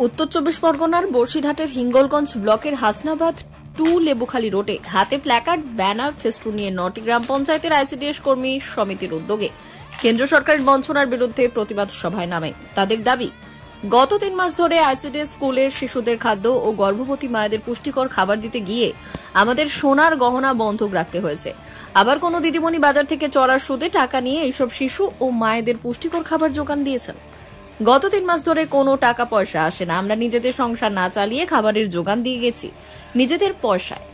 উত্তর চব্বিশ পরগনার বর্ষিরহাটের হিঙ্গলগঞ্জ ব্লকের হাসনাবাদ 2 লেবুখালী রোডে হাতে প্ল্যাকার্ড, ব্যানার, ফেস্টুন নিয়ে 9টি গ্রাম পঞ্চায়েতের আইসিডিএস কর্মী সমিতির উদ্যোগে কেন্দ্র সরকারের বঞ্চনার বিরুদ্ধে প্রতিবাদ সভায় নামে। তাদের দাবি, গত 3 মাস ধরে আইসিডিএস স্কুলের শিশুদের খাদ্য ও গর্ভবতী মায়েদের পুষ্টিকর খাবার দিতে গিয়ে আমাদের সোনার গহনা বন্ধক রাখতে হয়েছে। আবার কোনো দিদিমণি বাজার থেকে চড়ার সুদে টাকা নিয়ে এইসব শিশু ও মায়েদের পুষ্টিকর খাবার যোগান দিয়েছেন। গত 3 মাস ধরে কোনো টাকা পয়সা আসে না। আমরা নিজেদের সংসার না চালিয়ে খাবারের যোগান দিয়ে গেছি নিজেদের পয়সায়।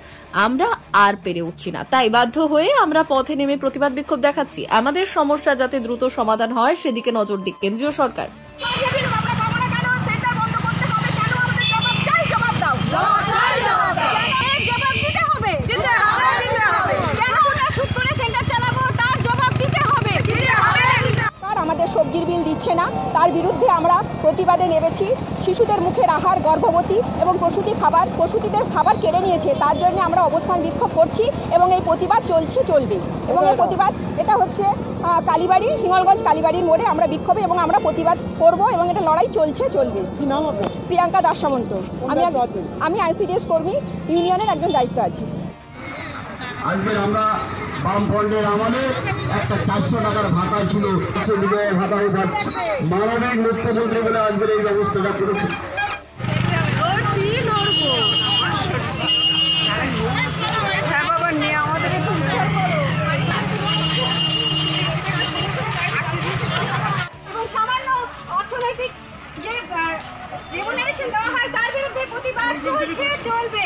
আমরা আর পেরে উঠছি না, তাই বাধ্য হয়ে আমরা পথে নেমে প্রতিবাদ বিক্ষোভ দেখাচ্ছি। আমাদের সমস্যা যাতে দ্রুত সমাধান হয় সেদিকে নজর দিক কেন্দ্রীয় সরকার। আমাদের সবজির বিল দিচ্ছে না, তার বিরুদ্ধে আমরা প্রতিবাদে নেমেছি। শিশুদের মুখের আহার, গর্ভবতী এবং প্রসূতিদের খাবার কেড়ে নিয়েছে, তার জন্য আমরা অবস্থান বিক্ষোভ করছি এবং এই প্রতিবাদ চলবে। এবং এই প্রতিবাদ এটা হচ্ছে কালীবাড়ি, হিঙ্গলগঞ্জ কালীবাড়ির মোড়ে আমরা বিক্ষোভে এবং আমরা প্রতিবাদ করব এবং এটা লড়াই চলবে। কি নাম আপনার? প্রিয়াঙ্কা দাস সামন্ত। আমি আইসিডিএস কর্মী ইউনিয়নের একজন দায়িত্ব আছি। আজকে আমরা বামফ্রন্টের আমলে একটা 400 টাকার ভাতা ছিল, ভাতা মানবিক মুখ্যমন্ত্রী বলে আজকের এই ব্যবস্থাটা করেছে। এবং সামান্য অর্থনৈতিক যে রেমুনারেশন দেওয়া হয় তার বিরুদ্ধে প্রতিবাদ চলবে।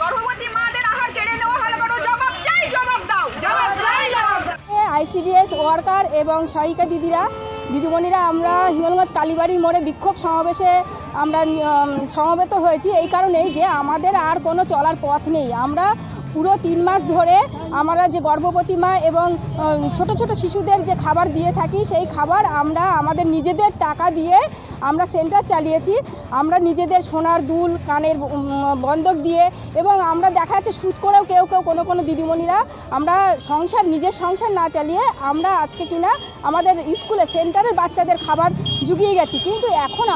গর্ভবতী মাদের আহার কেড়ে নেওয়া হলে কোনো জবাব চাই, জবাব দাও। আইসিডিএস ওয়ার্কার এবং সহায়িকা দিদিমণিরা আমরা হিঙ্গলগঞ্জ কালীবাড়ি মোড়ে বিক্ষোভ সমাবেশে আমরা সমবেত হয়েছি এই কারণেই যে আমাদের আর কোনো চলার পথ নেই। আমরা পুরো 3 মাস ধরে আমরা যে গর্ভবতী মা এবং ছোট ছোট শিশুদের যে খাবার দিয়ে থাকি, সেই খাবার আমরা আমাদের নিজেদের টাকা দিয়ে আমরা সেন্টার চালিয়েছি। আমরা নিজেদের সোনার দুল, কানের বন্ধক দিয়ে এবং আমরা দেখা যাচ্ছে সুদ করেও কেউ কোনো দিদিমণিরা আমরা নিজের সংসার না চালিয়ে আমরা আজকে কিনা আমাদের স্কুলে সেন্টারের বাচ্চাদের খাবার জুগিয়ে গেছি। কিন্তু এখন